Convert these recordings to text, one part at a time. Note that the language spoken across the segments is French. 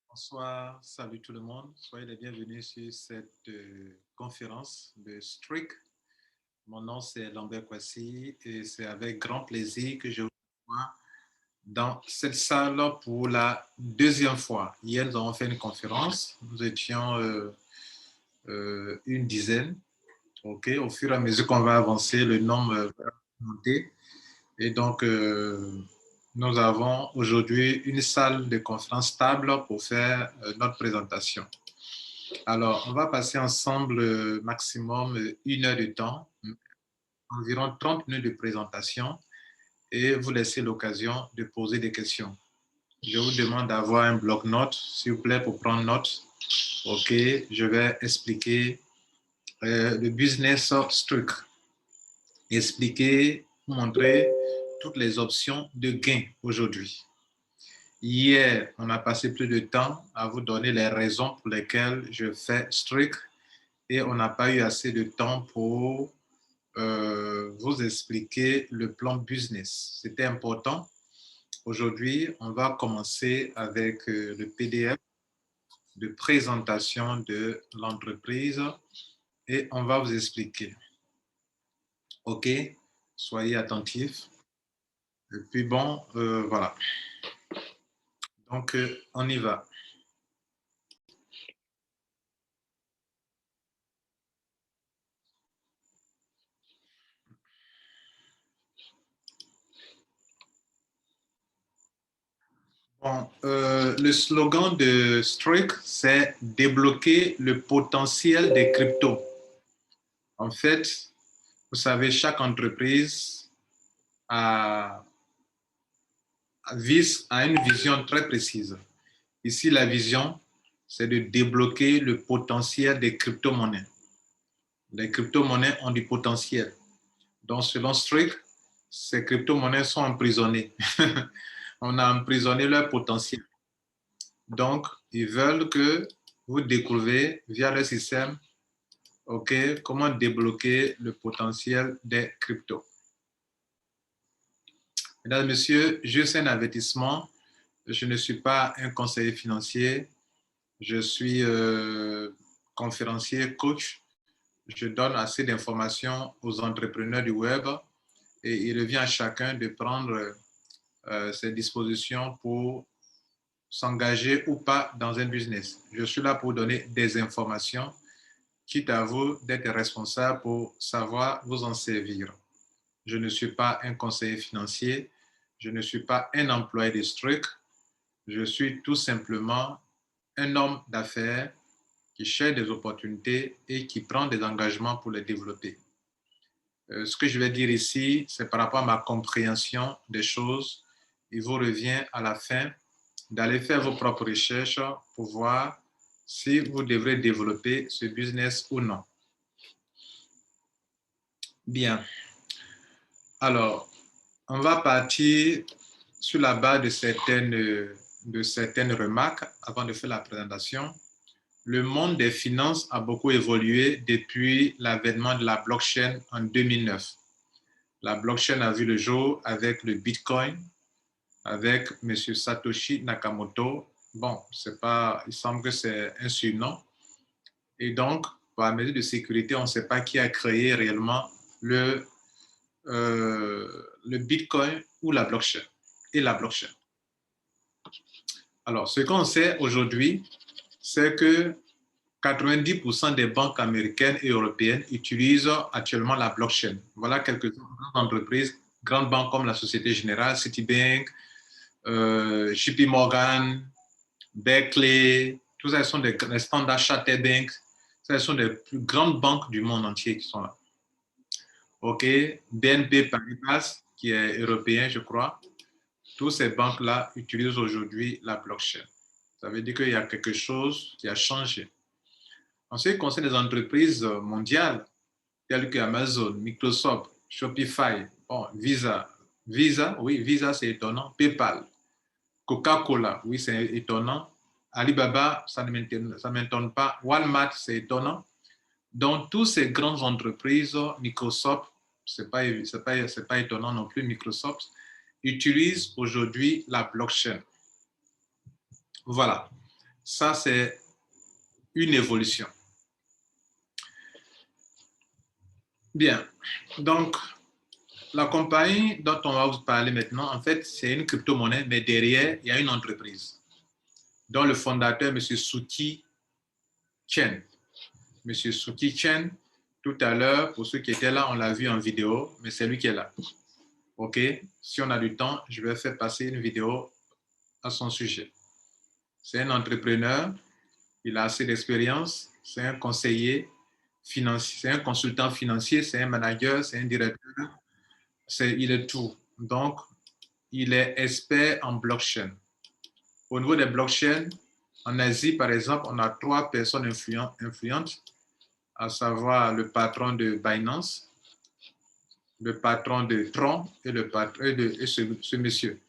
Bonsoir, salut tout le monde. Soyez les bienvenus sur cette conférence de STRIC. Mon nom c'est Lambert Kwasi et c'est avec grand plaisir que je vous reçois dans cette salle pour la deuxième fois. Hier, nous avons fait une conférence. Nous étions une dizaine. Ok, au fur et à mesure qu'on va avancer, le nombre va monter. Et donc, nous avons aujourd'hui une salle de conférence stable pour faire notre présentation. Alors, on va passer ensemble maximum 1 heure de temps, environ 30 minutes de présentation et vous laisser l'occasion de poser des questions. Je vous demande d'avoir un bloc-notes, s'il vous plaît, pour prendre note. OK, je vais expliquer le business STRIC. Expliquer, montrer toutes les options de gain aujourd'hui. Hier, on a passé plus de temps à vous donner les raisons pour lesquelles je fais STRIC et on n'a pas eu assez de temps pour vous expliquer le plan business. C'était important. Aujourd'hui, on va commencer avec le PDF de présentation de l'entreprise et on va vous expliquer. OK? Soyez attentifs. Et puis bon, voilà. Donc, on y va. Bon, le slogan de STRIC, c'est débloquer le potentiel des cryptos. En fait, vous savez, chaque entreprise vise à une vision très précise. Ici, la vision, c'est de débloquer le potentiel des crypto-monnaies. Les crypto-monnaies ont du potentiel. Donc, selon STRIC, ces crypto-monnaies sont emprisonnées. On a emprisonné leur potentiel. Donc, ils veulent que vous découvrez via le système, OK, comment débloquer le potentiel des cryptos. Mesdames et messieurs, juste un avertissement. Je ne suis pas un conseiller financier. Je suis conférencier, coach. Je donne assez d'informations aux entrepreneurs du web et il revient à chacun de prendre ses dispositions pour s'engager ou pas dans un business. Je suis là pour donner des informations, quitte à vous d'être responsable pour savoir vous en servir. Je ne suis pas un conseiller financier, je ne suis pas un employé de STRIC, je suis tout simplement un homme d'affaires qui cherche des opportunités et qui prend des engagements pour les développer. Ce que je vais dire ici, c'est par rapport à ma compréhension des choses. Il vous revient à la fin d'aller faire vos propres recherches pour voir si vous devrez développer ce business ou non. Bien. Alors, on va partir sur la base de certaines remarques avant de faire la présentation. Le monde des finances a beaucoup évolué depuis l'avènement de la blockchain en 2009. La blockchain a vu le jour avec le Bitcoin, avec M. Satoshi Nakamoto. Bon, c'est pas, il semble que c'est un surnom. Et donc, par mesure de sécurité, on ne sait pas qui a créé réellement le Bitcoin ou la blockchain et la blockchain. Alors, ce qu'on sait aujourd'hui, c'est que 90% des banques américaines et européennes utilisent actuellement la blockchain. Voilà quelques entreprises, grandes banques comme la Société Générale, Citibank, JP Morgan, Berkeley, tout ça sont des standards Chartered Bank, ce sont des plus grandes banques du monde entier qui sont là. OK, BNP Paribas, qui est européen, je crois, toutes ces banques-là utilisent aujourd'hui la blockchain. Ça veut dire qu'il y a quelque chose qui a changé. En ce qui concerne les entreprises mondiales, telles que Amazon, Microsoft, Shopify, bon, Visa, oui, Visa, c'est étonnant, PayPal, Coca-Cola, oui, c'est étonnant, Alibaba, ça ne m'étonne pas, Walmart, c'est étonnant. Donc, toutes ces grandes entreprises, Microsoft, c'est pas étonnant non plus, Microsoft, utilisent aujourd'hui la blockchain. Voilà. Ça, c'est une évolution. Bien. Donc, la compagnie dont on va vous parler maintenant, en fait, c'est une crypto-monnaie, mais derrière, il y a une entreprise dont le fondateur, M. Suki Chen. M. Suki Chen, tout à l'heure, pour ceux qui étaient là, on l'a vu en vidéo, mais c'est lui qui est là. OK? Si on a du temps, je vais faire passer une vidéo à son sujet. C'est un entrepreneur, il a assez d'expérience, c'est un conseiller financier, c'est un consultant financier, c'est un manager, c'est un directeur, il est tout. Donc, il est expert en blockchain. Au niveau des blockchains, en Asie, par exemple, on a 3 personnes influentes, à savoir le patron de Binance, le patron de Tron et, ce monsieur.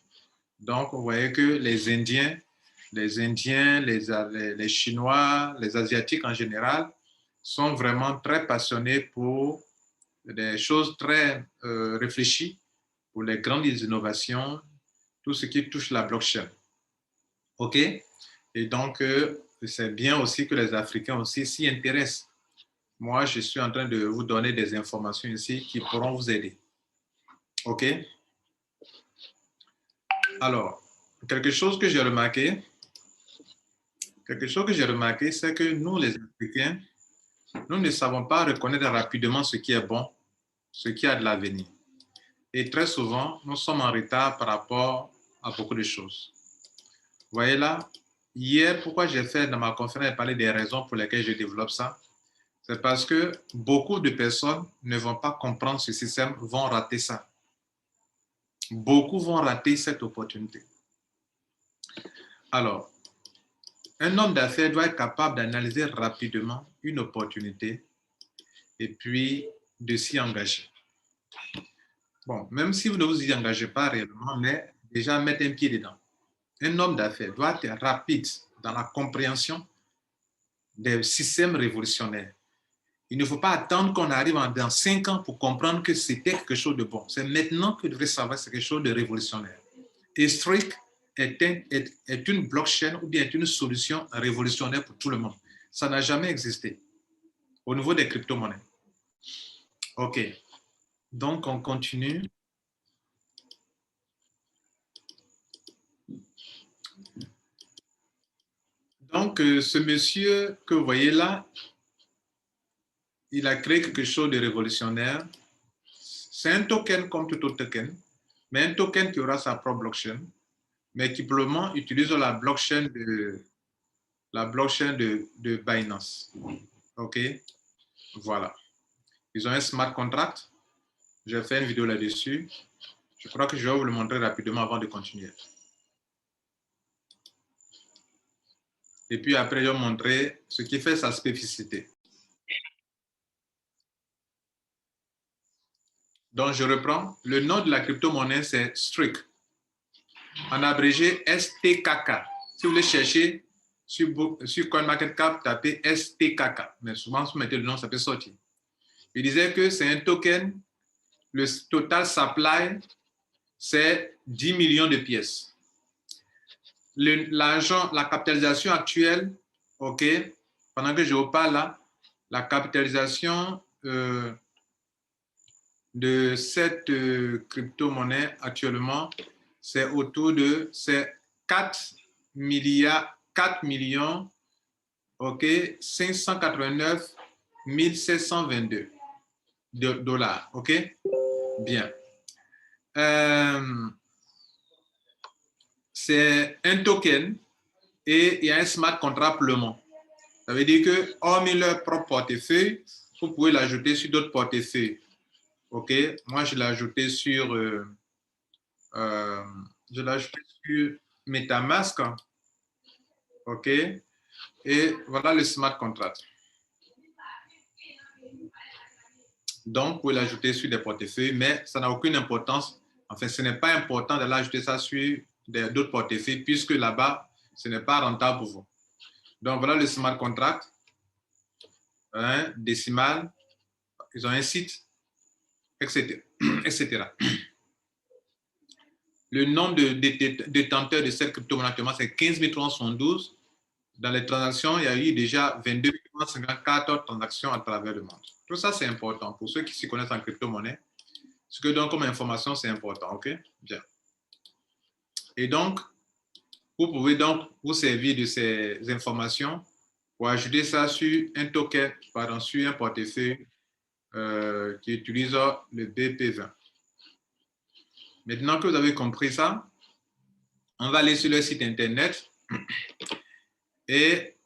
Donc, vous voyez que les Indiens, les Chinois, les Asiatiques en général, sont vraiment très passionnés pour des choses très réfléchies, pour les grandes innovations, tout ce qui touche la blockchain. OK? Et donc, c'est bien aussi que les Africains aussi s'y intéressent. Moi, je suis en train de vous donner des informations ici qui pourront vous aider. OK? Alors, quelque chose que j'ai remarqué, c'est que nous, les Africains, nous ne savons pas reconnaître rapidement ce qui est bon, ce qui a de l'avenir. Et très souvent, nous sommes en retard par rapport à beaucoup de choses. Vous voyez là, hier, pourquoi j'ai fait dans ma conférence parler des raisons pour lesquelles je développe ça? C'est parce que beaucoup de personnes ne vont pas comprendre ce système, vont rater ça. Beaucoup vont rater cette opportunité. Alors, un homme d'affaires doit être capable d'analyser rapidement une opportunité et puis de s'y engager. Bon, même si vous ne vous y engagez pas réellement, mais déjà mettre un pied dedans. Un homme d'affaires doit être rapide dans la compréhension des systèmes révolutionnaires. Il ne faut pas attendre qu'on arrive dans 5 ans pour comprendre que c'était quelque chose de bon. C'est maintenant que vous devrez savoir que c'est quelque chose de révolutionnaire. Et Strike est une blockchain ou bien est une solution révolutionnaire pour tout le monde. Ça n'a jamais existé au niveau des crypto-monnaies. OK. Donc, on continue. Donc, ce monsieur que vous voyez là, il a créé quelque chose de révolutionnaire. C'est un token comme tout autre token, mais un token qui aura sa propre blockchain, mais qui probablement utilise la blockchain de Binance. OK? Voilà. Ils ont un smart contract. J'ai fait une vidéo là-dessus. Je crois que je vais vous le montrer rapidement avant de continuer. Et puis après, je vais vous montrer ce qui fait sa spécificité. Donc, je reprends. Le nom de la crypto-monnaie, c'est Strike. En abrégé, STKK. Si vous voulez chercher sur CoinMarketCap, tapez STKK. Mais souvent, si vous mettez le nom, ça peut sortir. Il disait que c'est un token. Le total supply, c'est 10 millions de pièces. L'argent, la capitalisation actuelle, OK, pendant que je vous parle là, la capitalisation de cette crypto-monnaie actuellement, c'est autour de 4 millions, OK, 589 722 dollars, OK? Bien. C'est un token et il y a un smart contract pour le monde. Ça veut dire que, hormis leur propre portefeuille, vous pouvez l'ajouter sur d'autres portefeuilles. OK? Moi, je l'ai ajouté sur, sur MetaMask. OK? Et voilà le smart contract. Donc, vous pouvez l'ajouter sur des portefeuilles, mais ça n'a aucune importance. Enfin, ce n'est pas important de l'ajouter ça sur d'autres portefeuilles, puisque là-bas, ce n'est pas rentable pour vous. Donc, voilà le smart contract. Décimal. Ils ont un site, etc. etc. Le nombre de détenteurs de cette crypto-monnaie, c'est 15 312. Dans les transactions, il y a eu déjà 22,54 transactions à travers le monde. Tout ça, c'est important. Pour ceux qui s'y connaissent en crypto-monnaie, ce que je donne comme information, c'est important. OK? Bien. Et donc, vous pouvez donc vous servir de ces informations pour ajouter ça sur un token, pardon, sur un portefeuille qui utilise le BP20. Maintenant que vous avez compris ça, on va aller sur le site internet et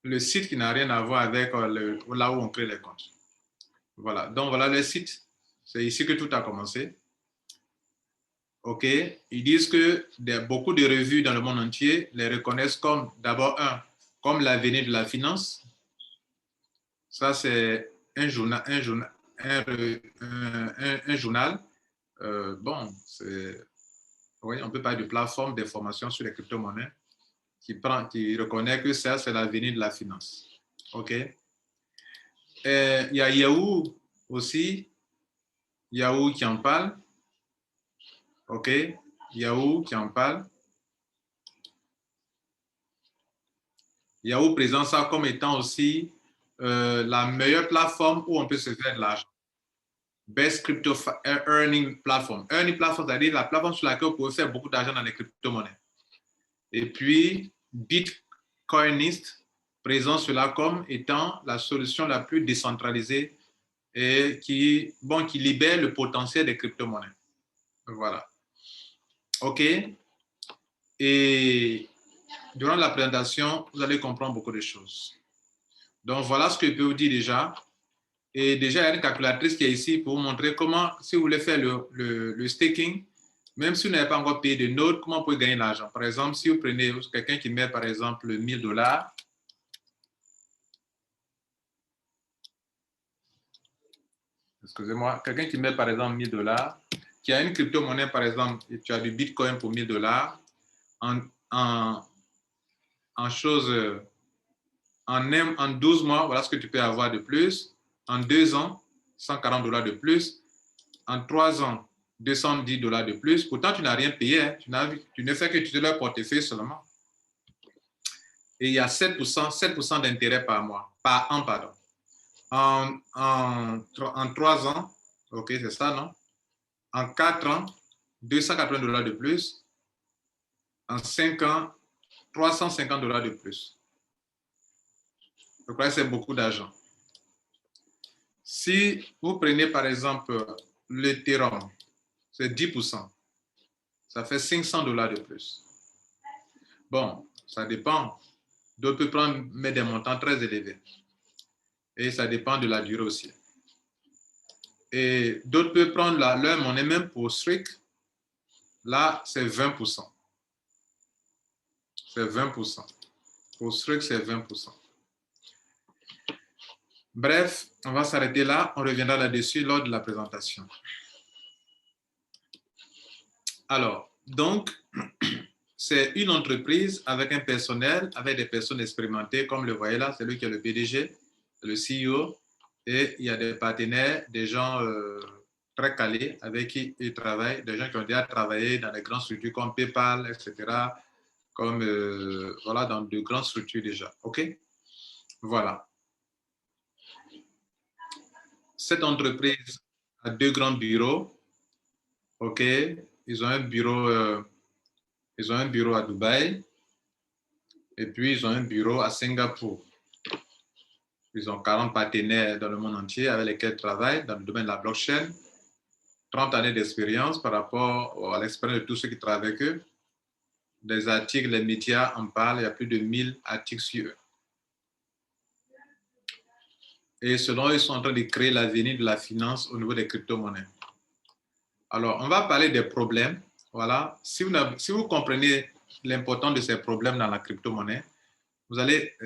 le site qui n'a rien à voir avec là où on crée les comptes. Voilà, donc voilà le site. C'est ici que tout a commencé. OK, ils disent que beaucoup de revues dans le monde entier les reconnaissent comme, d'abord, comme l'avenir de la finance. Ça, c'est un journal. Bon, oui, on peut parler de plateforme d'information sur les crypto-monnaies qui reconnaît que ça, c'est l'avenir de la finance. OK. Il y a Yahoo aussi. Yahoo qui en parle. OK. Yahoo qui en parle. Yahoo présente ça comme étant aussi la meilleure plateforme où on peut se faire de l'argent. Best Crypto Earning Platform. Earning Platform, c'est-à-dire la plateforme sur laquelle vous pouvez faire beaucoup d'argent dans les crypto-monnaies. Et puis, Bitcoinist présente cela comme étant la solution la plus décentralisée et qui libère le potentiel des crypto-monnaies. Voilà. OK. Et durant la présentation, vous allez comprendre beaucoup de choses. Donc, voilà ce que je peux vous dire déjà. Et déjà, il y a une calculatrice qui est ici pour vous montrer comment, si vous voulez faire le staking, même si vous n'avez pas encore payé de notes, comment vous pouvez gagner l'argent. Par exemple, si vous prenez quelqu'un qui met, par exemple, 1000 $, excusez-moi, quelqu'un qui met, par exemple, 1000 $, qui a une crypto-monnaie, par exemple, et tu as du Bitcoin pour 1000 $, en 12 mois, voilà ce que tu peux avoir de plus. En 2 ans, 140 $ de plus. En 3 ans, 210 $ de plus. Pourtant, tu n'as rien payé. Hein. Tu ne fais que utiliser leur portefeuille seulement. Et il y a 7% d'intérêt par mois, par an, pardon. En 3 ans, OK, c'est ça, non? En 4 ans, 280 $ de plus. En 5 ans, 350 $ de plus. Je crois que c'est beaucoup d'argent. Si vous prenez par exemple l'Ethereum, c'est 10%. Ça fait 500 $ de plus. Bon, ça dépend. D'autres peuvent mettre des montants très élevés. Et ça dépend de la durée aussi. Et d'autres peuvent prendre leur monnaie même pour Strict. Là, c'est 20%. C'est 20%. Pour Strict, c'est 20%. Bref, on va s'arrêter là. On reviendra là-dessus lors de la présentation. Alors, donc, c'est une entreprise avec un personnel, avec des personnes expérimentées, comme le voyez là, c'est lui qui est le PDG, le CEO, et il y a des partenaires, des gens très calés avec qui ils travaillent, des gens qui ont déjà travaillé dans des grandes structures comme PayPal, etc., comme, voilà, dans de grandes structures déjà. OK? Voilà. Cette entreprise a 2 grands bureaux. OK? Ils ont un bureau à Dubaï et puis ils ont un bureau à Singapour. Ils ont 40 partenaires dans le monde entier avec lesquels ils travaillent dans le domaine de la blockchain. 30 années d'expérience par rapport à l'expérience de tous ceux qui travaillent avec eux. Des articles, les médias en parlent, il y a plus de 1000 articles sur eux. Et selon eux, ils sont en train de créer l'avenir de la finance au niveau des crypto-monnaies. Alors, on va parler des problèmes. Voilà. Si vous comprenez l'importance de ces problèmes dans la crypto-monnaie, vous allez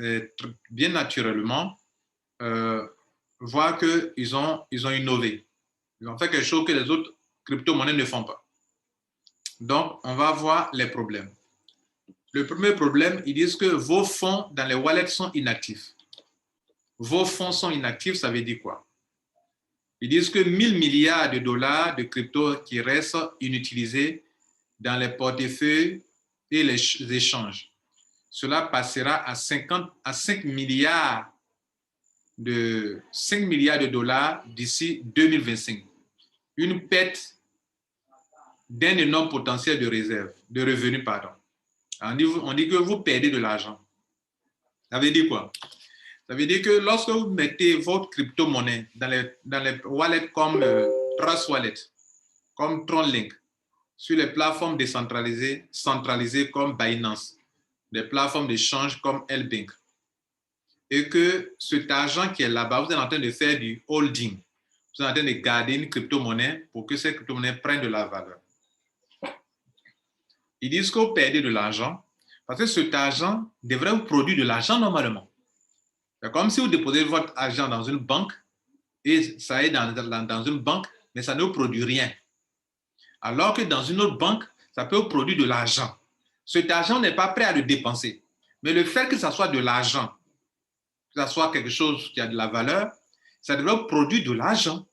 bien naturellement voir qu'ils ont innové. Ils ont fait quelque chose que les autres crypto-monnaies ne font pas. Donc, on va voir les problèmes. Le premier problème, ils disent que vos fonds dans les wallets sont inactifs. Vos fonds sont inactifs, ça veut dire quoi? Ils disent que 1000 milliards de dollars de crypto qui restent inutilisés dans les portefeuilles et les échanges. cela passera à 5 milliards de dollars d'ici 2025. Une perte d'un énorme potentiel de réserve, de revenus, pardon. On dit que vous perdez de l'argent. Ça veut dire quoi? Ça veut dire que lorsque vous mettez votre crypto-monnaie dans les wallets comme Trust Wallet, comme TronLink, sur les plateformes décentralisées, centralisées comme Binance, des plateformes d'échange comme L-Bank, et que cet argent qui est là-bas, vous êtes en train de faire du holding. Vous êtes en train de garder une crypto-monnaie pour que cette crypto-monnaie prenne de la valeur. Ils disent que vous perdez de l'argent parce que cet argent devrait vous produire de l'argent normalement. C'est comme si vous déposez votre argent dans une banque et ça est dans une banque, mais ça ne vous produit rien. Alors que dans une autre banque, ça peut vous produire de l'argent. Cet argent n'est pas prêt à le dépenser. Mais le fait que ça soit de l'argent, que ça soit quelque chose qui a de la valeur, ça devrait vous produire de l'argent.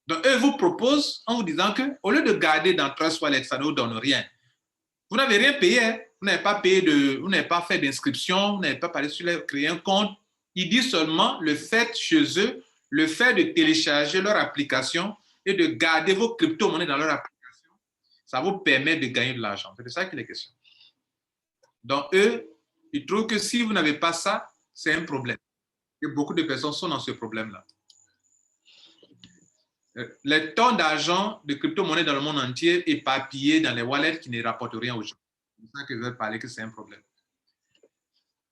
Donc, eux vous proposent en vous disant qu'au lieu de garder dans Trust Wallet, ça ne vous donne rien. Vous n'avez rien payé, hein? Vous n'avez pas payé vous n'avez pas fait d'inscription, vous n'avez pas parlé sur créer un compte. Ils disent seulement le fait chez eux, le fait de télécharger leur application et de garder vos crypto-monnaies dans leur application, ça vous permet de gagner de l'argent. C'est de ça qu'il est question. Donc, eux, ils trouvent que si vous n'avez pas ça, c'est un problème. Et beaucoup de personnes sont dans ce problème-là. Les tonnes d'argent de crypto-monnaies dans le monde entier éparpillées dans les wallets qui ne rapportent rien aux gens. C'est ça que je veux parler, que c'est un problème.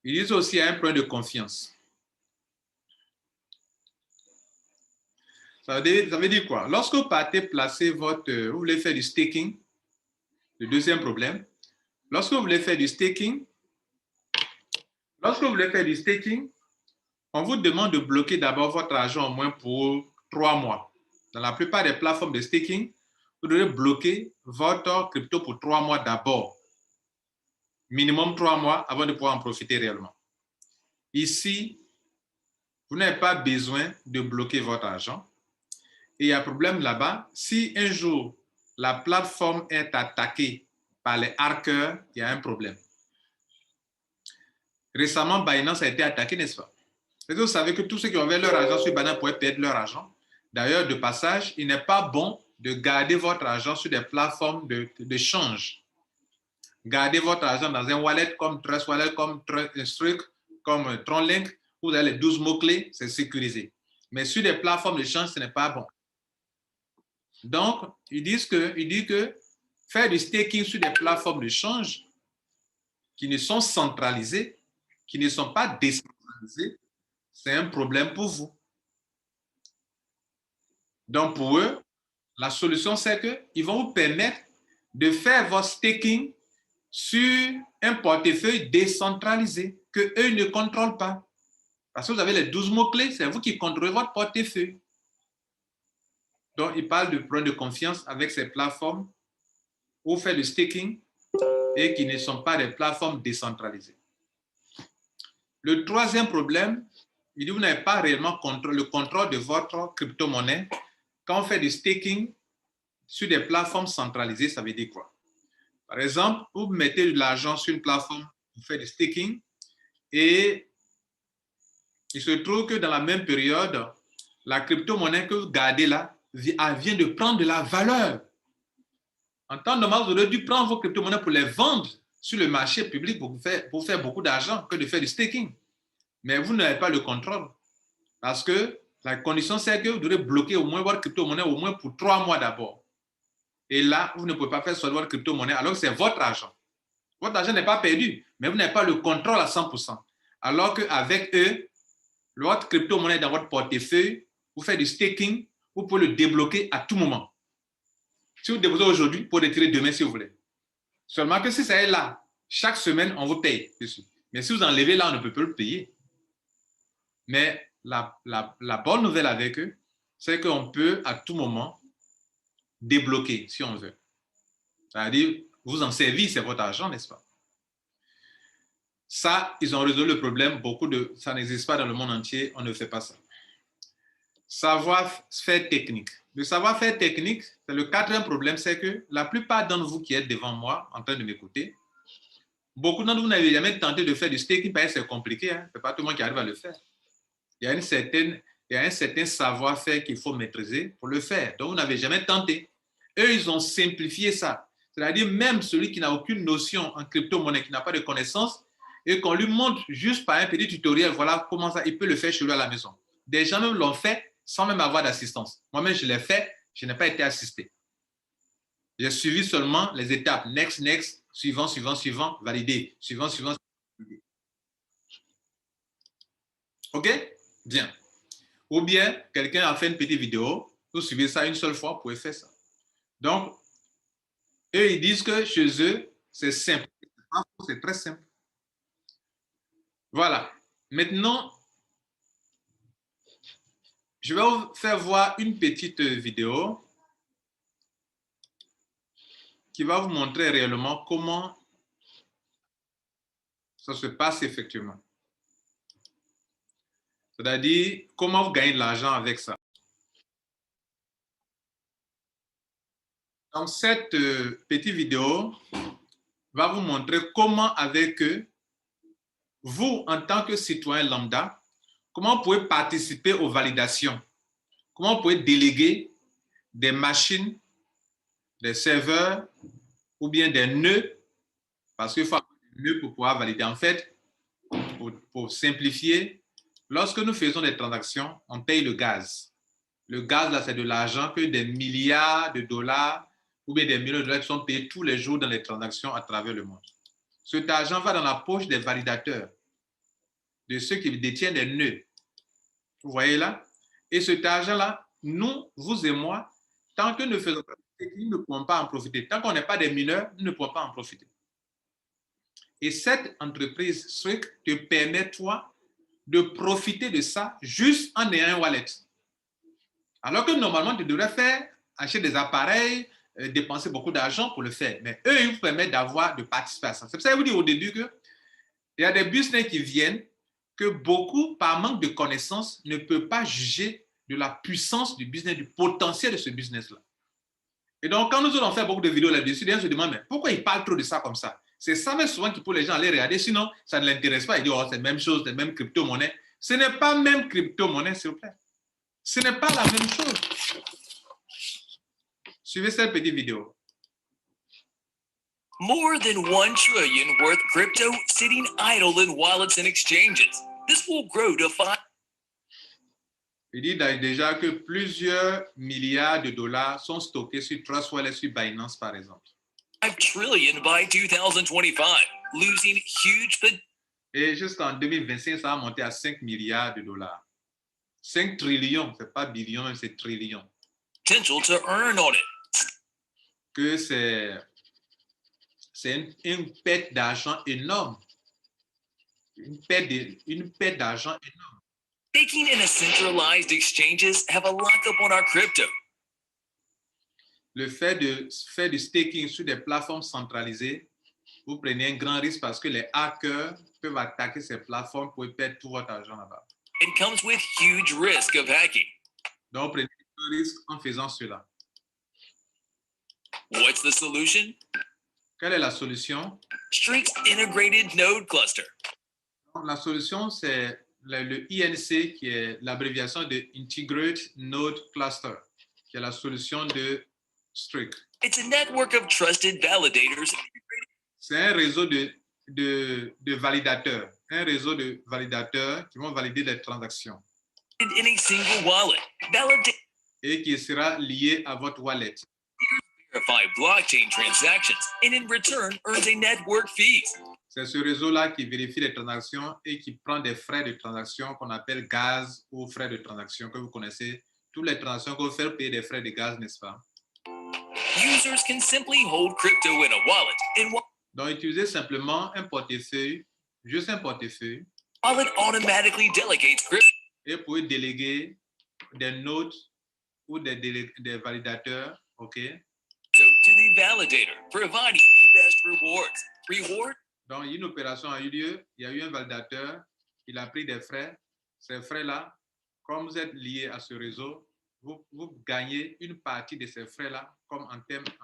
Ils disent aussi qu'il y a un problème de confiance. Ça veut dire quoi? Lorsque vous partez placer vous voulez faire du staking, le deuxième problème, lorsque vous voulez faire du staking, on vous demande de bloquer d'abord votre argent au moins pour 3 mois. Dans la plupart des plateformes de staking, vous devez bloquer votre crypto pour 3 mois d'abord. Minimum 3 mois avant de pouvoir en profiter réellement. Ici, vous n'avez pas besoin de bloquer votre argent. Et il y a un problème là-bas. Si un jour, la plateforme est attaquée par les hackers, il y a un problème. Récemment, Binance a été attaqué, n'est-ce pas? Et vous savez que tous ceux qui ont leur argent sur Binance pourraient perdre leur argent. D'ailleurs, de passage, il n'est pas bon de garder votre argent sur des plateformes de change. Gardez votre argent dans un wallet comme Trust Wallet, comme Struck, comme TronLink, où vous avez les 12 mots-clés, c'est sécurisé. Mais sur des plateformes de change, ce n'est pas bon. Donc, ils disent que faire du staking sur des plateformes de change qui ne sont centralisées, qui ne sont pas décentralisées, c'est un problème pour vous. Donc, pour eux, la solution, c'est qu'ils vont vous permettre de faire votre staking sur un portefeuille décentralisé que eux ne contrôlent pas. Parce que vous avez les 12 mots-clés, c'est vous qui contrôlez votre portefeuille. Donc, ils parlent de problème de confiance avec ces plateformes où faire du staking et qui ne sont pas des plateformes décentralisées. Le troisième problème, il dit que vous n'avez pas réellement le contrôle de votre crypto-monnaie. Quand on fait du staking sur des plateformes centralisées, ça veut dire quoi? Par exemple, vous mettez de l'argent sur une plateforme, vous faites du staking et il se trouve que dans la même période, la crypto-monnaie que vous gardez là vient de prendre de la valeur. En temps normal, vous auriez dû prendre vos crypto-monnaies pour les vendre sur le marché public pour faire beaucoup d'argent que de faire du staking. Mais vous n'avez pas le contrôle parce que la condition, c'est que vous devez bloquer au moins votre crypto-monnaie au moins pour 3 mois d'abord. Et là, vous ne pouvez pas faire sur votre crypto-monnaie alors que c'est votre argent. Votre argent n'est pas perdu, mais vous n'avez pas le contrôle à 100%. Alors qu'avec eux, votre crypto-monnaie dans votre portefeuille, vous faites du staking, vous pouvez le débloquer à tout moment. Si vous déposez aujourd'hui, vous pouvez retirer demain si vous voulez. Seulement que si ça est là, chaque semaine, on vous paye dessus. Mais si vous enlevez là, on ne peut pas le payer. Mais la bonne nouvelle avec eux, c'est qu'on peut à tout moment débloquer si on veut. C'est-à-dire, vous en servir, c'est votre argent, n'est-ce pas? Ça, ils ont résolu le problème. Ça n'existe pas dans le monde entier, on ne fait pas ça. Savoir-faire technique. Le savoir-faire technique, c'est le quatrième problème, c'est que la plupart d'entre vous qui êtes devant moi, en train de m'écouter, Beaucoup d'entre vous n'avez jamais tenté de faire du staking parce que c'est compliqué. Hein? Ce n'est pas tout le monde qui arrive à le faire. Il y a un certain savoir-faire qu'il faut maîtriser pour le faire. Donc, vous n'avez jamais tenté. Eux, ils ont simplifié ça. C'est-à-dire, même celui qui n'a aucune notion en crypto-monnaie, qui n'a pas de connaissances, et qu'on lui montre juste par un petit tutoriel, voilà comment ça, il peut le faire chez lui à la maison. Des gens même l'ont fait sans même avoir d'assistance. Moi-même, je l'ai fait, je n'ai pas été assisté. J'ai suivi seulement les étapes. Next, next, suivant, suivant, suivant, validé. Suivant, suivant, validé. OK? Bien. Ou bien, quelqu'un a fait une petite vidéo, vous suivez ça une seule fois, vous pouvez faire ça. Donc, eux, ils disent que chez eux, c'est simple. C'est très simple. Voilà. Maintenant, je vais vous faire voir une petite vidéo qui va vous montrer réellement comment ça se passe effectivement. C'est-à-dire, comment vous gagnez de l'argent avec ça. Donc, cette petite vidéo va vous montrer comment avec vous, en tant que citoyen lambda, comment vous pouvez participer aux validations, comment vous pouvez déléguer des machines, des serveurs ou bien des nœuds, parce qu'il faut avoir des nœuds pour pouvoir valider. En fait, pour simplifier, lorsque nous faisons des transactions, on paye le gaz. Le gaz, là, c'est de l'argent que des milliards de dollars ou bien des millions de dollars qui sont payés tous les jours dans les transactions à travers le monde. Cet argent va dans la poche des validateurs, de ceux qui détiennent les nœuds. Vous voyez là? Et cet argent-là, nous, vous et moi, tant que nous ne faisons pas, nous ne pouvons pas en profiter. Tant qu'on n'est pas des mineurs, nous ne pouvons pas en profiter. Et cette entreprise Strict te permet, toi, de profiter de ça juste en ayant un wallet. Alors que normalement, tu devrais faire, acheter des appareils, dépenser beaucoup d'argent pour le faire. Mais eux, ils vous permettent d'avoir, de participer à ça. C'est pour ça que je vous dis au début qu'il y a des business qui viennent que beaucoup, par manque de connaissances, ne peuvent pas juger de la puissance du business, du potentiel de ce business-là. Et donc, quand nous allons faire beaucoup de vidéos là-dessus, les gens se demandent, mais pourquoi ils parlent trop de ça comme ça? C'est ça, mais souvent, qui pour les gens aller regarder, sinon, ça ne l'intéresse pas. Ils disent, oh, c'est la même chose, c'est la même crypto-monnaie. Ce n'est pas même crypto-monnaie, s'il vous plaît. Ce n'est pas la même chose. Suivez cette petite vidéo. More than 1 trillion worth crypto sitting idle in wallets and exchanges. This will grow to 5. Il dit déjà que plusieurs milliards de dollars sont stockés sur Trust Wallet, sur Binance, par exemple. 5 trillion by 2025, losing huge. Et jusqu'en 2025, ça va monter à 5 milliards de dollars. 5 trillions, c'est pas billions, même c'est trillions. Potential to earn on it. Que c'est une perte d'argent énorme. Une perte d'argent énorme. Staking in a centralized exchanges have a lockup on our crypto. Le fait de faire du staking sur des plateformes centralisées, vous prenez un grand risque parce que les hackers peuvent attaquer ces plateformes pour perdre tout votre argent là-bas. It comes with huge risk of hacking. Donc, prenez un risque en faisant cela. What's the solution? Quelle est la solution? Strict Integrated Node Cluster. La solution, c'est le INC, qui est l'abréviation de Integrated Node Cluster, qui est la solution de Strict. It's a network of trusted validators. C'est un réseau de validateurs. Un réseau de validateurs qui vont valider les transactions. In a single wallet. Et qui sera lié à votre wallet. Verify blockchain transactions and in return earns a network fees. C'est ce réseau-là qui vérifie les transactions et qui prend des frais de transaction qu'on appelle gaz ou frais de transaction que vous connaissez. Toutes les transactions que vous faites payer des frais de gaz, n'est-ce pas? Users can simply hold crypto in a wallet and donc, utilisez simplement un portefeuille, juste un portefeuille. Wallet automatically delegates crypto. Et vous pouvez déléguer des notes ou des validateurs, OK? So to the validator, providing the best rewards. Reward. Donc, une opération a eu lieu, il y a eu un validateur, il a pris des frais. Ces frais-là, comme vous êtes lié à ce réseau, vous gagnez une partie de ces frais-là, comme en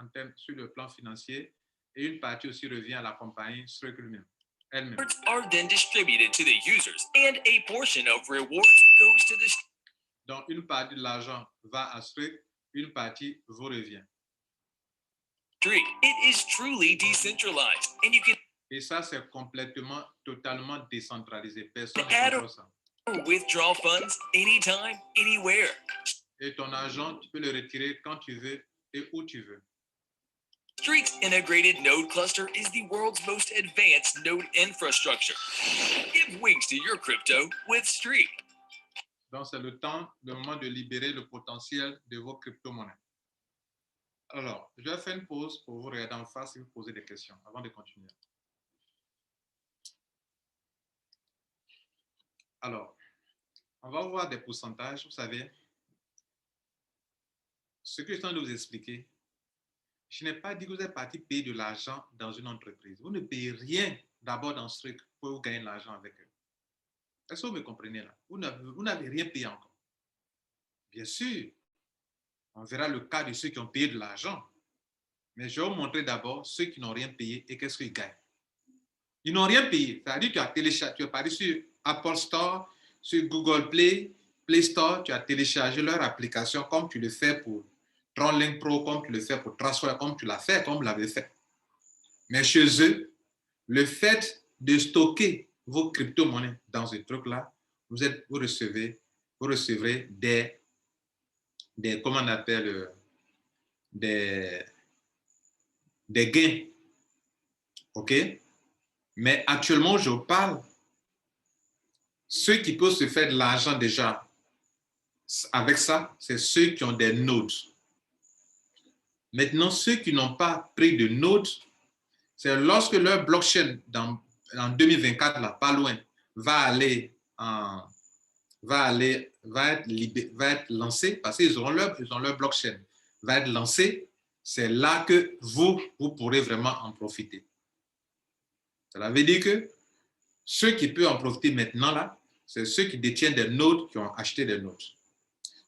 termes sur le plan financier. Et une partie aussi revient à la compagnie Strike elle-même. Rewards are then distributed to the users, and a portion of rewards goes to the. Donc, une partie de l'argent va à Strike, une partie vous revient. Streak. It is truly decentralized, and you can. Et ça, c'est complètement, totalement décentralisé. Personne ne Add contrôle ça. or withdraw funds anytime, anywhere. Et ton argent, tu peux le retirer quand tu veux et où tu veux. Streak's integrated node cluster is the world's most advanced node infrastructure. Give wings to your crypto with Streak. Donc, c'est le moment de libérer le potentiel de vos crypto-monnaies. Alors, je vais faire une pause pour vous regarder en face et vous poser des questions avant de continuer. Alors, on va voir des pourcentages. Vous savez, ce que je suis en train de vous expliquer, je n'ai pas dit que vous êtes parti payer de l'argent dans une entreprise. Vous ne payez rien d'abord dans ce truc pour vous gagner de l'argent avec eux. Est-ce que vous me comprenez là? Vous n'avez rien payé encore. Bien sûr, on verra le cas de ceux qui ont payé de l'argent. Mais je vais vous montrer d'abord ceux qui n'ont rien payé et qu'est-ce qu'ils gagnent. Ils n'ont rien payé. C'est-à-dire que tu as téléchargé, tu es parti sur Apple Store, sur Google Play, Play Store, tu as téléchargé leur application comme tu le fais pour TronLink Pro, comme tu le fais pour Transfer, comme tu l'as fait, comme vous l'avez fait. Mais chez eux, le fait de stocker vos crypto-monnaies dans ce truc-là, vous recevrez des comment on appelle, des gains. OK? Mais actuellement, je parle, ceux qui peuvent se faire de l'argent déjà avec ça, c'est ceux qui ont des nodes. Maintenant, ceux qui n'ont pas pris de nodes, c'est lorsque leur blockchain en 2024, là, pas loin, va être lancé, parce qu'ils auront leur blockchain, va être lancé, c'est là que vous pourrez vraiment en profiter. Cela veut dire que ceux qui peuvent en profiter maintenant, là, c'est ceux qui détiennent des nodes, qui ont acheté des nodes.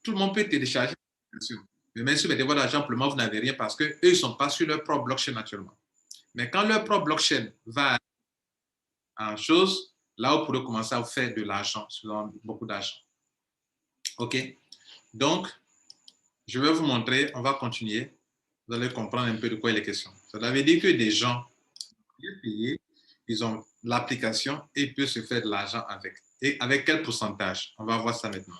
Tout le monde peut télécharger, bien sûr. Mais même si vous mettez votre argent, pour le moment, vous n'avez rien parce qu'eux, ils ne sont pas sur leur propre blockchain actuellement. Mais quand leur propre blockchain va en chose, là, vous pourrez commencer à vous faire de l'argent, beaucoup d'argent. OK? Donc, je vais vous montrer, on va continuer. Vous allez comprendre un peu de quoi il est question. Ça veut dire que des gens qui ont payé, ils ont l'application et ils peuvent se faire de l'argent avec. Et avec quel pourcentage? On va voir ça maintenant.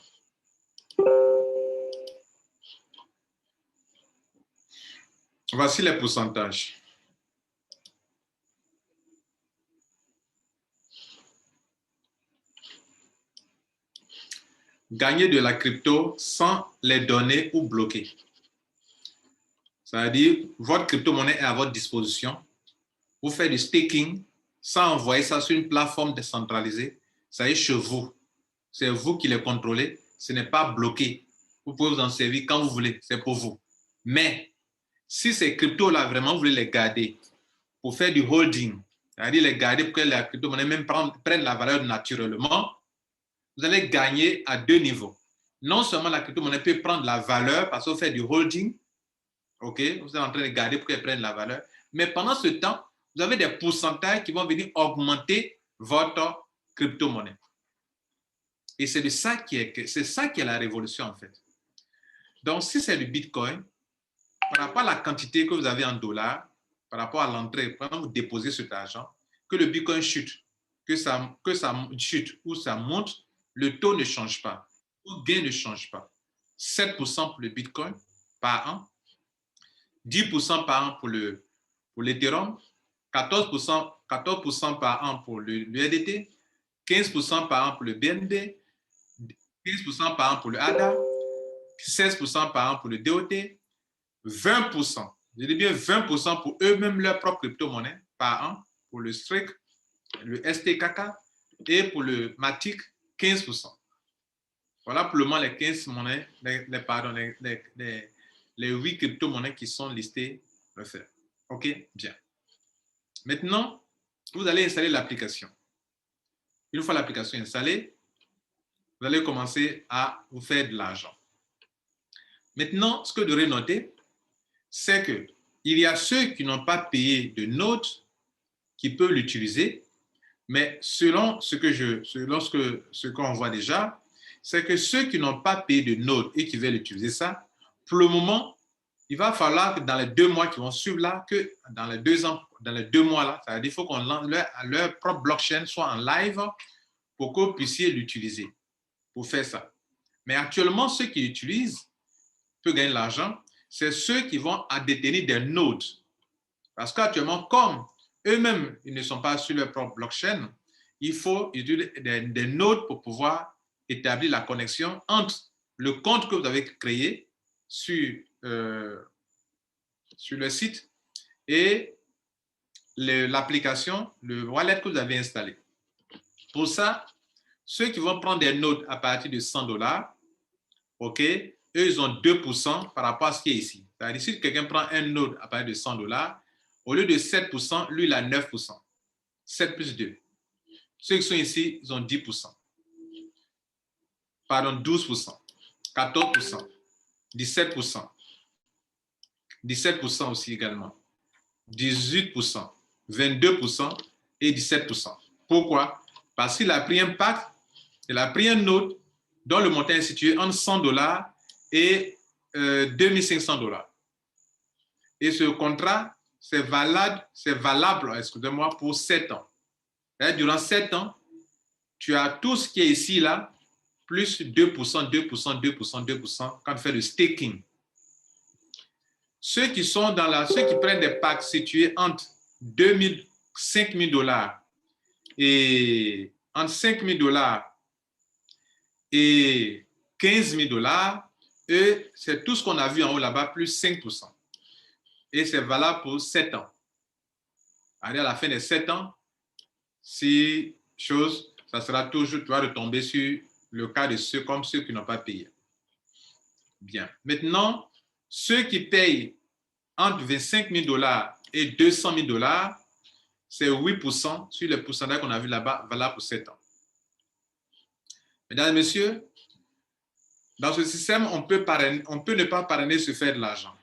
Voici les pourcentages. Gagner de la crypto sans les donner ou bloquer. C'est-à-dire, votre crypto-monnaie est à votre disposition. Vous faites du staking sans envoyer ça sur une plateforme décentralisée. Ça est chez vous. C'est vous qui les contrôlez. Ce n'est pas bloqué. Vous pouvez vous en servir quand vous voulez. C'est pour vous. Mais si ces cryptos-là, vraiment, vous voulez les garder pour faire du holding, c'est-à-dire les garder pour que la crypto-monnaie même prenne la valeur naturellement, vous allez gagner à deux niveaux. Non seulement la crypto-monnaie peut prendre la valeur parce que vous faites du holding, OK, vous êtes en train de garder pour qu'elle prenne la valeur, mais pendant ce temps, vous avez des pourcentages qui vont venir augmenter votre crypto-monnaie. Et c'est ça qui est la révolution en fait. Donc, si c'est du Bitcoin, par rapport à la quantité que vous avez en dollars, par rapport à l'entrée, quand vous déposez cet argent, que le Bitcoin chute, que ça chute ou ça monte, le taux ne change pas. Le gain ne change pas. 7% pour le Bitcoin par an, 10% par an pour l'Ethereum, 14% par an pour l'USDT, 15% par an pour le BNB, 15% par an pour le ADA, 16% par an pour le DOT, 20%, je dis bien 20% pour eux-mêmes leur propre crypto-monnaie par an, pour le Streak, le STKK et pour le Matic, 15%. Voilà pour le moment les 15 monnaies, les 8 crypto-monnaies qui sont listées. OK, bien. Maintenant, vous allez installer l'application. Une fois l'application installée, vous allez commencer à vous faire de l'argent. Maintenant, ce que vous devrez noter, c'est que il y a ceux qui n'ont pas payé de node qui peuvent l'utiliser, mais selon ce qu'on voit déjà, c'est que ceux qui n'ont pas payé de node et qui veulent utiliser ça, pour le moment, il va falloir que dans les 2 mois qui vont suivre là, que dans les 2 ans, dans les 2 mois là, ça veut dire qu'il faut qu'on lance leur propre blockchain soit en live pour que vous puissiez l'utiliser pour faire ça. Mais actuellement, ceux qui l'utilisent peuvent gagner de l'argent, c'est ceux qui vont détenir des nodes. Parce qu'actuellement, comme eux-mêmes, ils ne sont pas sur leur propre blockchain, il faut utiliser des nodes pour pouvoir établir la connexion entre le compte que vous avez créé sur le site et l'application, le wallet que vous avez installé. Pour ça, ceux qui vont prendre des nodes à partir de $100, OK, eux, ils ont 2% par rapport à ce qui est ici. C'est-à-dire, si quelqu'un prend un node à partir de $100, au lieu de 7%, lui, il a 9%. 7 plus 2. Ceux qui sont ici, ils ont 10%. Pardon, 12%, 14%, 17%, 17% aussi également, 18%, 22% et 17%. Pourquoi? Parce qu'il a pris un pack, il a pris un node dont le montant est situé entre $100 et $2 500. Et ce contrat, c'est valable, excusez-moi, pour 7 ans. Durant 7 ans, tu as tout ce qui est ici, là, plus 2%, 2%, 2%, 2% quand tu fais le staking. Ceux qui prennent des packs situés entre $5 000 et entre $5 000 et $15 000, eux, c'est tout ce qu'on a vu en haut là-bas, plus 5%. Et c'est valable pour 7 ans. À la fin des 7 ans, ça sera toujours, tu vas retomber sur le cas de ceux qui n'ont pas payé. Bien. Maintenant, ceux qui payent entre $25 000 et $200 000, c'est 8% sur le pourcentage qu'on a vu là-bas, valable pour 7 ans. Mesdames et messieurs, dans ce système, on peut ne pas parrainer se faire de l'argent.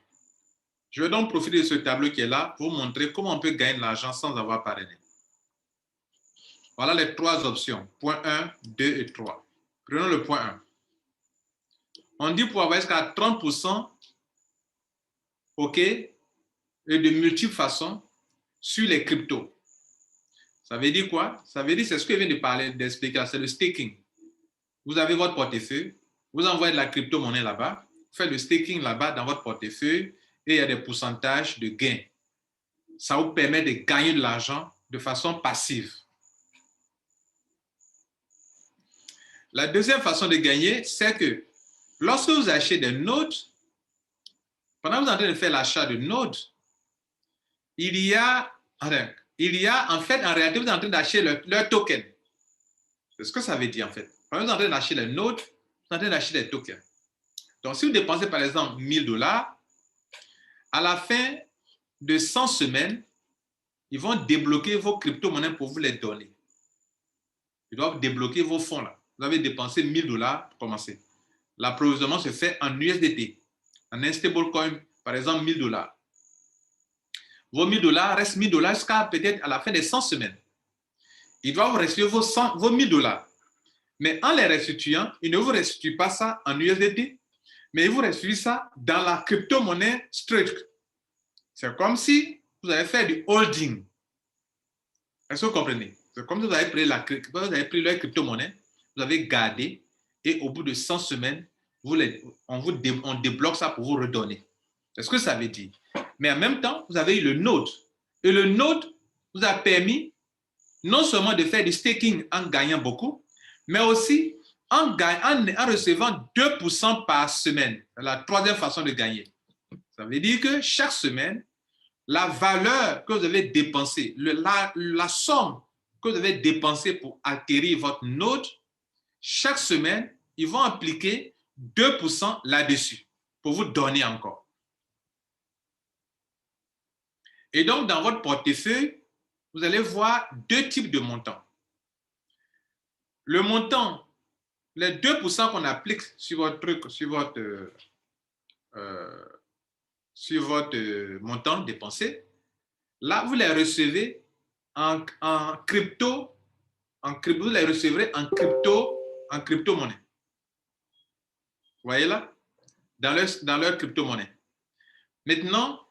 Je vais donc profiter de ce tableau qui est là pour vous montrer comment on peut gagner de l'argent sans avoir parrainé. Voilà les 3 options, point 1, 2 et 3. Prenons le point 1. On dit pour avoir jusqu'à 30%, OK, et de multiples façons sur les cryptos. Ça veut dire quoi? Ça veut dire, c'est ce que je viens d'expliquer, c'est le staking. Vous avez votre portefeuille, vous envoyez de la crypto-monnaie là-bas, vous faites le staking là-bas dans votre portefeuille et il y a des pourcentages de gains. Ça vous permet de gagner de l'argent de façon passive. La deuxième façon de gagner, c'est que lorsque vous achetez des nodes, pendant que vous êtes en train de faire l'achat de nodes, il y a en réalité, vous êtes en train d'acheter leur token. C'est ce que ça veut dire en fait. Quand vous êtes en train d'acheter les nodes, vous êtes en train d'acheter des tokens. Donc, si vous dépensez par exemple $1000, à la fin de 100 semaines, ils vont débloquer vos crypto-monnaies pour vous les donner. Ils doivent débloquer vos fonds là. Vous avez dépensé $1000 pour commencer. L'approvisionnement se fait en USDT, en un stablecoin, par exemple $1000. Vos $1000 restent $1000 jusqu'à peut-être à la fin des 100 semaines. Ils doivent restituer vos $1000. Mais en les restituant, ils ne vous restituent pas ça en USDT, mais ils vous restituent ça dans la crypto-monnaie straight. C'est comme si vous avez fait du holding. Est-ce que vous comprenez? C'est comme si vous avez pris leur crypto-monnaie, vous avez gardé, et au bout de 100 semaines, on débloque ça pour vous redonner. C'est ce que ça veut dire. Mais en même temps, vous avez eu le node. Et le node vous a permis non seulement de faire du staking en gagnant beaucoup, mais aussi en recevant 2% par semaine. C'est la troisième façon de gagner. Ça veut dire que chaque semaine, la valeur que vous avez dépensée, la somme que vous avez dépensée pour acquérir votre node, chaque semaine, ils vont appliquer 2% là-dessus pour vous donner encore. Et donc, dans votre portefeuille, vous allez voir 2 types de montants. Le montant, les 2% qu'on applique sur votre sur votre montant dépensé. Là, vous les recevez en crypto, vous les recevrez en crypto-monnaie. Vous voyez là? Dans leur crypto-monnaie. Maintenant,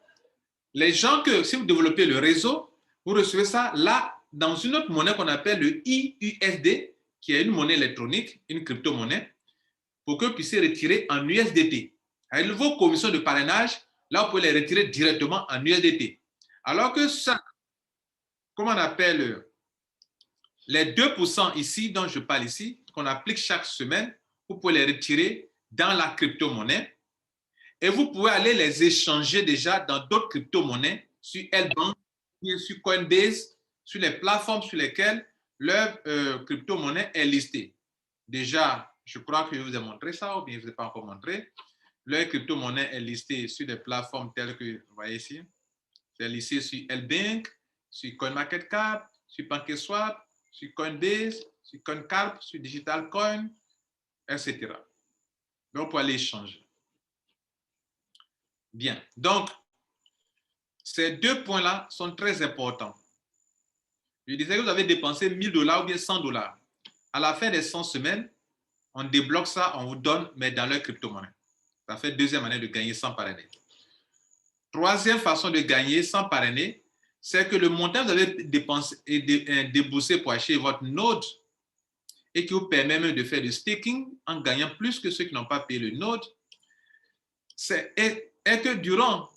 les gens que, si vous développez le réseau, vous recevez ça là, dans une autre monnaie qu'on appelle le IUSD, qui est une monnaie électronique, une crypto-monnaie, pour que vous puissiez retirer en USDT. Avec vos commissions de parrainage, là, vous pouvez les retirer directement en USDT. Alors que ça, comment on appelle les 2% ici, dont je parle ici, qu'on applique chaque semaine, vous pouvez les retirer dans la crypto-monnaie et vous pouvez aller les échanger déjà dans d'autres crypto-monnaies sur L-Bank, sur Coinbase, sur les plateformes sur lesquelles leur crypto-monnaie est listée. Déjà, je crois que je vous ai montré ça ou bien je ne vous ai pas encore montré. Leur crypto-monnaie est listée sur des plateformes telles que, vous voyez ici, c'est listé sur L-Bank, sur CoinMarketCap, sur PancakeSwap, sur Coinbase, sur CoinCarp, sur Digital Coin, etc. Donc, on peut aller échanger. Bien. Donc, ces deux points-là sont très importants. Je disais que vous avez dépensé 1 000 $ ou bien 100 $. À la fin des 100 semaines, on débloque ça, on vous donne, mais dans leur crypto-monnaie. Ça fait deuxième année de gagner sans parrainer. Troisième façon de gagner sans parrainer, c'est que le montant que vous avez dépensé et déboursé pour acheter votre node et qui vous permet même de faire du staking en gagnant plus que ceux qui n'ont pas payé le node, est que durant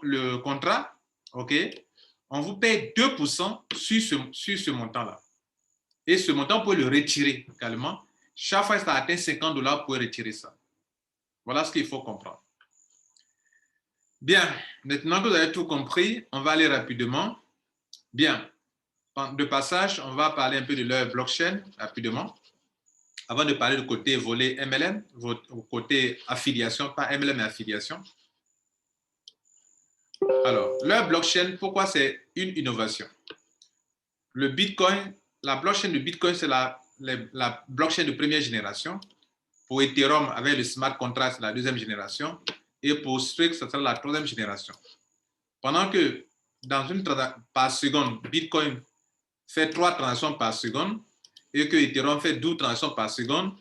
le contrat, okay, on vous paye 2% sur ce montant-là. Et ce montant, vous pouvez le retirer également. Chaque fois que ça atteint 50 $, vous pouvez retirer ça. Voilà ce qu'il faut comprendre. Bien, maintenant que vous avez tout compris, on va aller rapidement. Bien, de passage, on va parler un peu de leur blockchain rapidement. Avant de parler du côté volet MLM, côté affiliation, pas MLM mais affiliation. Alors, leur blockchain, pourquoi c'est une innovation? Le Bitcoin, la blockchain de Bitcoin, c'est la blockchain de première génération. Pour Ethereum, avec le smart contract, c'est la deuxième génération. Et pour Strix, ça sera la troisième génération. Pendant que dans une par seconde, Bitcoin fait 3 transactions par seconde et que Ethereum fait 12 transactions par seconde,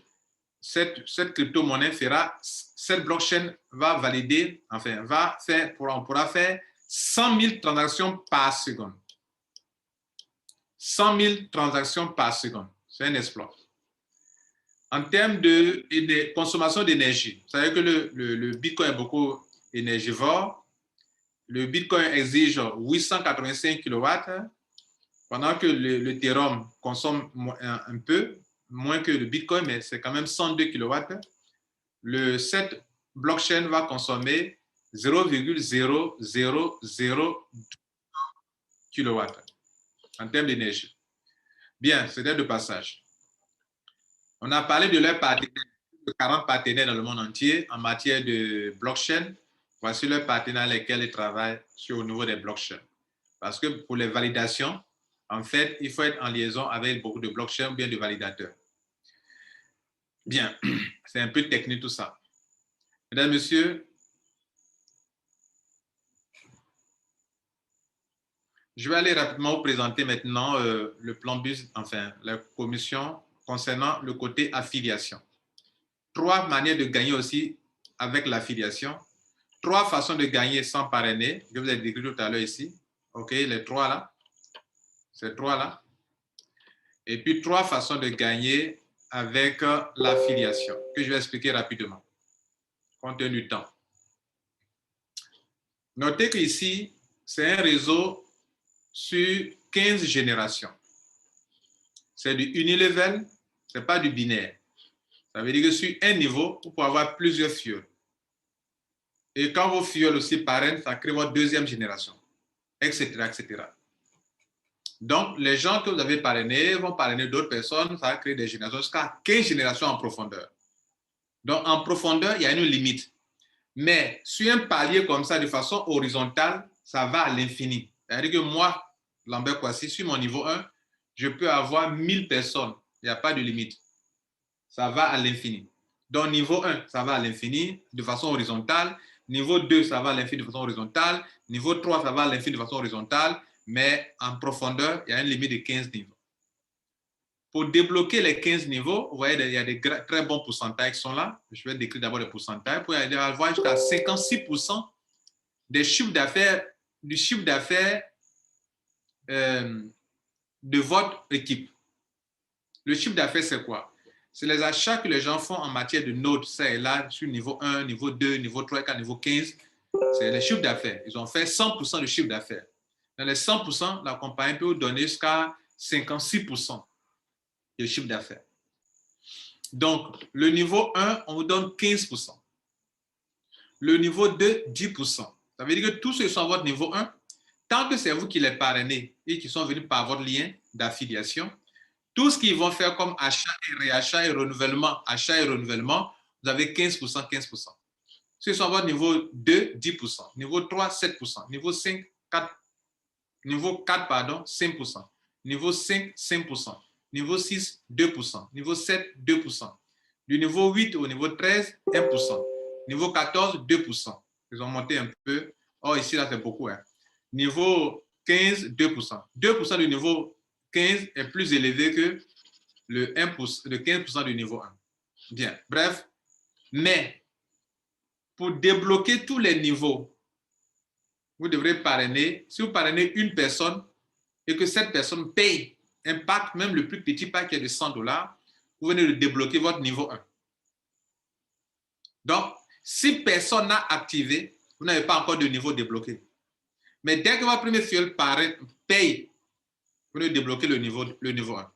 cette crypto-monnaie fera, cette blockchain va valider, enfin, on pourra faire 100 000 transactions par seconde. 100 000 transactions par seconde. C'est un exploit. En termes de consommation d'énergie, vous savez que le Bitcoin est beaucoup énergivore. Le Bitcoin exige 885 kW, pendant que l'Ethereum consomme un peu moins que le Bitcoin, mais c'est quand même 102 kW. Cette blockchain va consommer 0,000 kW en termes d'énergie. Bien, c'était de passage. On a parlé de leurs partenaires, de 40 partenaires dans le monde entier en matière de blockchain. Voici leurs partenaires avec lesquels ils travaillent au niveau des blockchains. Parce que pour les validations, en fait, il faut être en liaison avec beaucoup de blockchains ou bien de validateurs. Bien, c'est un peu technique tout ça. Mesdames, Messieurs, je vais aller rapidement vous présenter maintenant le plan BUS, enfin, la commission concernant le côté affiliation. 3 manières de gagner aussi avec l'affiliation. 3 façons de gagner sans parrainer. Je vous ai décrit tout à l'heure ici. OK, les 3 là. Ces 3 là. Et puis 3 façons de gagner avec l'affiliation, que je vais expliquer rapidement, compte tenu du temps. Notez qu'ici, c'est un réseau sur 15 générations. C'est du unilevel, ce n'est pas du binaire. Ça veut dire que sur un niveau, vous pouvez avoir plusieurs fioles. Et quand vos fioles aussi parrainent, ça crée votre deuxième génération, etc., etc. Donc, les gens que vous avez parrainés vont parrainer d'autres personnes, ça va créer des générations jusqu'à 15 générations en profondeur. Donc, en profondeur, il y a une limite. Mais sur un palier comme ça, de façon horizontale, ça va à l'infini. C'est-à-dire que moi, Lambert Kouassi, sur mon niveau 1, je peux avoir 1000 personnes. Il n'y a pas de limite. Ça va à l'infini. Donc, niveau 1, ça va à l'infini de façon horizontale. Niveau 2, ça va à l'infini de façon horizontale. Niveau 3, ça va à l'infini de façon horizontale. Mais en profondeur, il y a une limite de 15 niveaux. Pour débloquer les 15 niveaux, vous voyez, il y a des très bons pourcentages qui sont là. Je vais décrire d'abord les pourcentages. Pour aller voir jusqu'à 56% des chiffres d'affaires, du chiffre d'affaires de votre équipe. Le chiffre d'affaires, c'est quoi? C'est les achats que les gens font en matière de notes, ça et là, sur niveau 1, niveau 2, niveau 3, niveau 15. C'est les chiffres d'affaires. Ils ont fait 100% de chiffre d'affaires. Dans les 100%, la compagnie peut vous donner jusqu'à 56% de chiffre d'affaires. Donc, le niveau 1, on vous donne 15%. Le niveau 2, 10%. Ça veut dire que tous ceux qui sont à votre niveau 1, tant que c'est vous qui les parrainez et qui sont venus par votre lien d'affiliation, tout ce qu'ils vont faire comme achat et réachat et renouvellement, achat et renouvellement, vous avez 15%, 15%. Ceux qui sont à votre niveau 2, 10%. Niveau 3, 7%. Niveau 5, 4%. Niveau 4, pardon, 5%. Niveau 5, 5%. Niveau 6, 2%. Niveau 7, 2%. Du niveau 8 au niveau 13, 1%. Niveau 14, 2%. Ils ont monté un peu. Oh, ici, là, c'est beaucoup. Hein. Niveau 15, 2%. 2% du niveau 15 est plus élevé que le 15% du niveau 1. Bien, bref. Mais, pour débloquer tous les niveaux, vous devrez parrainer. Si vous parrainez une personne et que cette personne paye un pack, même le plus petit pack qui est de $100, vous venez de débloquer votre niveau 1. Donc, si personne n'a activé, vous n'avez pas encore de niveau débloqué. Mais dès que votre premier filleul paye, vous venez de débloquer le niveau 1.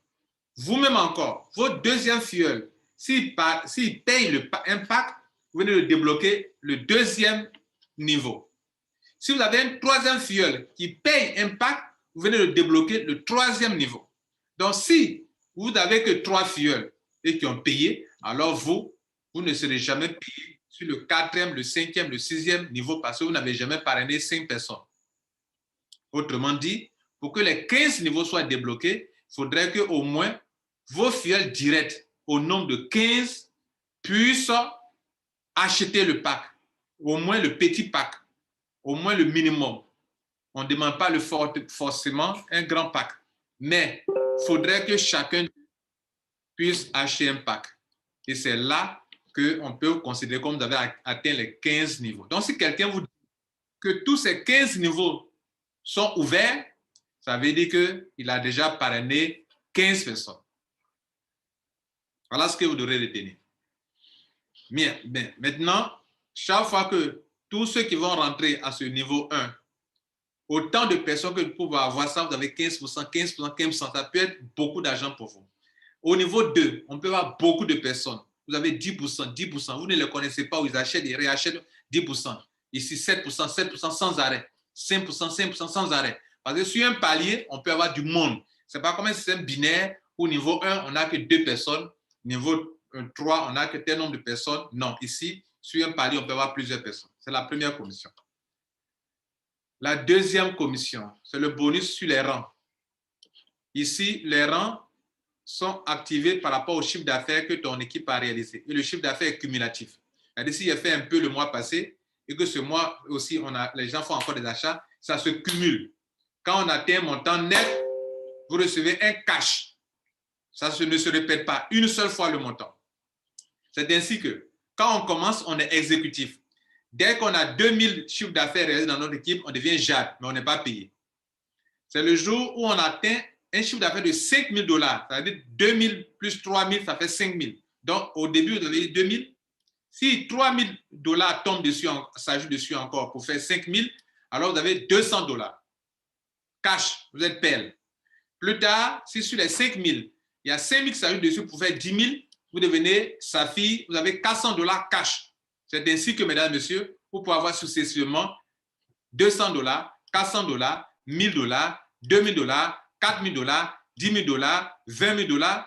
Vous-même encore, votre deuxième filleul, s'il paye un pack, vous venez de débloquer le deuxième niveau. Si vous avez un troisième filleul qui paye un pack, vous venez de débloquer le troisième niveau. Donc, si vous n'avez que 3 filleuls et qui ont payé, alors vous ne serez jamais payé sur le 4e, le 5e, le 6e niveau parce que vous n'avez jamais parrainé 5 personnes. Autrement dit, pour que les 15 niveaux soient débloqués, il faudrait qu'au moins vos filleuls directs au nombre de 15 puissent acheter le pack, au moins le petit pack, au moins le minimum. On ne demande pas forcément un grand pack, mais il faudrait que chacun puisse acheter un pack. Et c'est là qu'on peut considérer comme vous avez atteint les 15 niveaux. Donc, si quelqu'un vous dit que tous ces 15 niveaux sont ouverts, ça veut dire qu'il a déjà parrainé 15 personnes. Voilà ce que vous devrez retenir. Bien. Maintenant, chaque fois que tous ceux qui vont rentrer à ce niveau 1, autant de personnes que vous pouvez avoir ça, vous avez 15%, 15%, 15%, ça peut être beaucoup d'argent pour vous. Au niveau 2, on peut avoir beaucoup de personnes. Vous avez 10%, 10%, vous ne les connaissez pas, ils achètent et réachètent 10%. Ici, 7%, 7% sans arrêt. 5%, 5% sans arrêt. Parce que sur un palier, on peut avoir du monde. Ce n'est pas comme un système binaire où niveau 1, on n'a que 2 personnes. Niveau 3, on n'a que tel nombre de personnes. Non, ici, sur un palier, on peut avoir plusieurs personnes. C'est la première commission. La deuxième commission, c'est le bonus sur les rangs. Ici, les rangs sont activés par rapport au chiffre d'affaires que ton équipe a réalisé. Et le chiffre d'affaires est cumulatif. C'est-à-dire, si j'ai fait un peu le mois passé et que ce mois aussi, les gens font encore des achats, ça se cumule. Quand on atteint un montant net, vous recevez un cash. Ça ne se répète pas une seule fois le montant. C'est ainsi que quand on commence, on est exécutif. Dès qu'on a 2000 chiffres d'affaires réalisés dans notre équipe, on devient JAD, mais on n'est pas payé. C'est le jour où on atteint un chiffre d'affaires de $5,000. C'est-à-dire 2000 plus 3000, ça fait 5000. Donc, au début, vous avez 2000. Si $3,000 tombent dessus, s'ajoute dessus encore pour faire 5000, alors vous avez $200. Cash, vous êtes PL. Plus tard, si sur les 5000, il y a 5000 qui s'ajoutent dessus pour faire 10 000, vous devenez SAFI, vous avez $400 cash. C'est ainsi que, mesdames et messieurs, vous pouvez avoir successivement $200, $400, $1,000, $2,000, $4,000, $10,000, $20,000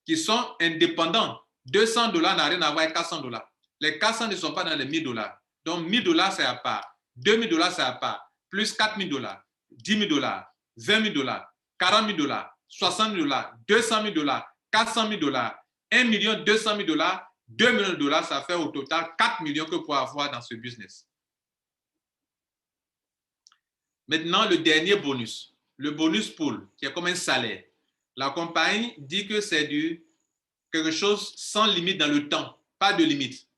qui sont indépendants. $200 n'a rien à voir avec $400. Les 400 ne sont pas dans les $1,000. Donc, $1,000, c'est à part. $2,000, c'est à part. Plus $4,000, $10,000, $20,000, $40,000, $60,000, $200,000, $400,000, $1,200,000, 2 millions de dollars, ça fait au total 4 millions que vous pouvez avoir dans ce business. Maintenant, le dernier bonus, le bonus pool, qui est comme un salaire. La compagnie dit que c'est quelque chose sans limite dans le temps, pas de limite.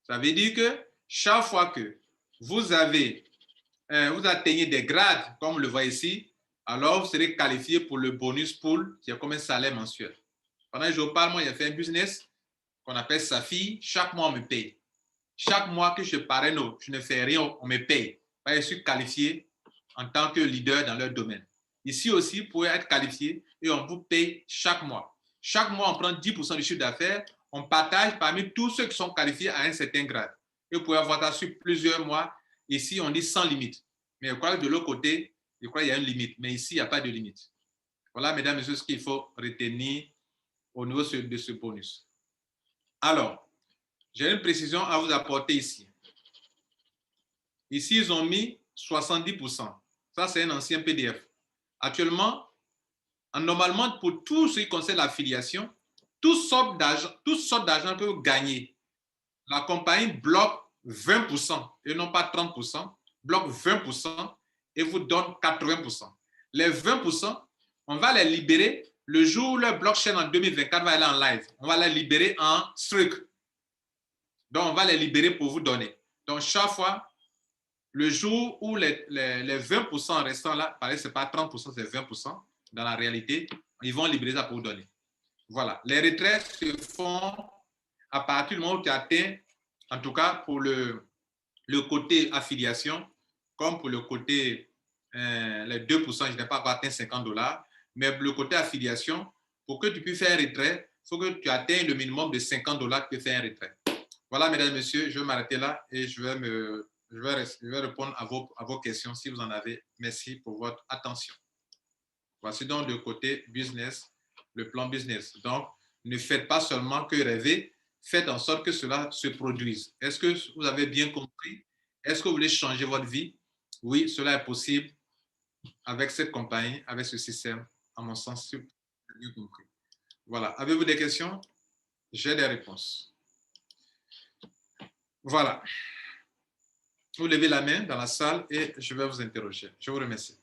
Ça veut dire que chaque fois que vous atteignez des grades, comme on le voit ici, alors vous serez qualifié pour le bonus pool, qui est comme un salaire mensuel. Pendant que je vous parle, moi, j'ai fait un business qu'on appelle Safi. Chaque mois, on me paye. Chaque mois que je parraine, je ne fais rien, on me paye. Je suis qualifié en tant que leader dans leur domaine. Ici aussi, vous pouvez être qualifié et on vous paye chaque mois. Chaque mois, on prend 10% du chiffre d'affaires, on partage parmi tous ceux qui sont qualifiés à un certain grade. Et vous pouvez avoir ça sur plusieurs mois. Ici, on dit sans limite. Mais je crois que de l'autre côté, je crois qu'il y a une limite. Mais ici, il n'y a pas de limite. Voilà, mesdames et messieurs, ce qu'il faut retenir au niveau de ce bonus. Alors, j'ai une précision à vous apporter ici. Ici, ils ont mis 70%. Ça, c'est un ancien PDF. Actuellement, normalement, pour tout ce qui concerne l'affiliation, toutes sortes d'argent que vous gagnez, la compagnie bloque 20% et non pas 30%, bloque 20% et vous donne 80%. Les 20%, on va les libérer le jour où le blockchain en 2024 va aller en live. On va les libérer en streak. Donc, on va les libérer pour vous donner. Donc, chaque fois, le jour où les 20% restants là, ce n'est pas 30%, c'est 20%. Dans la réalité, ils vont libérer ça pour vous donner. Voilà. Les retraites se font à partir du moment où tu atteins, en tout cas pour le côté affiliation, comme pour le côté les 2%, je n'ai pas atteint 50 $, mais le côté affiliation, pour que tu puisses faire un retrait, il faut que tu atteignes le minimum de 50 $ que tu fais un retrait. Voilà, mesdames et messieurs, je vais m'arrêter là et je vais répondre à vos questions si vous en avez. Merci pour votre attention. Voici donc le côté business, le plan business. Donc, ne faites pas seulement que rêver, faites en sorte que cela se produise. Est-ce que vous avez bien compris? Est-ce que vous voulez changer votre vie? Oui, cela est possible avec cette compagnie, avec ce système, à mon sens, si vous avez bien compris. Voilà. Avez-vous des questions? J'ai des réponses. Voilà. Vous levez la main dans la salle et je vais vous interroger. Je vous remercie.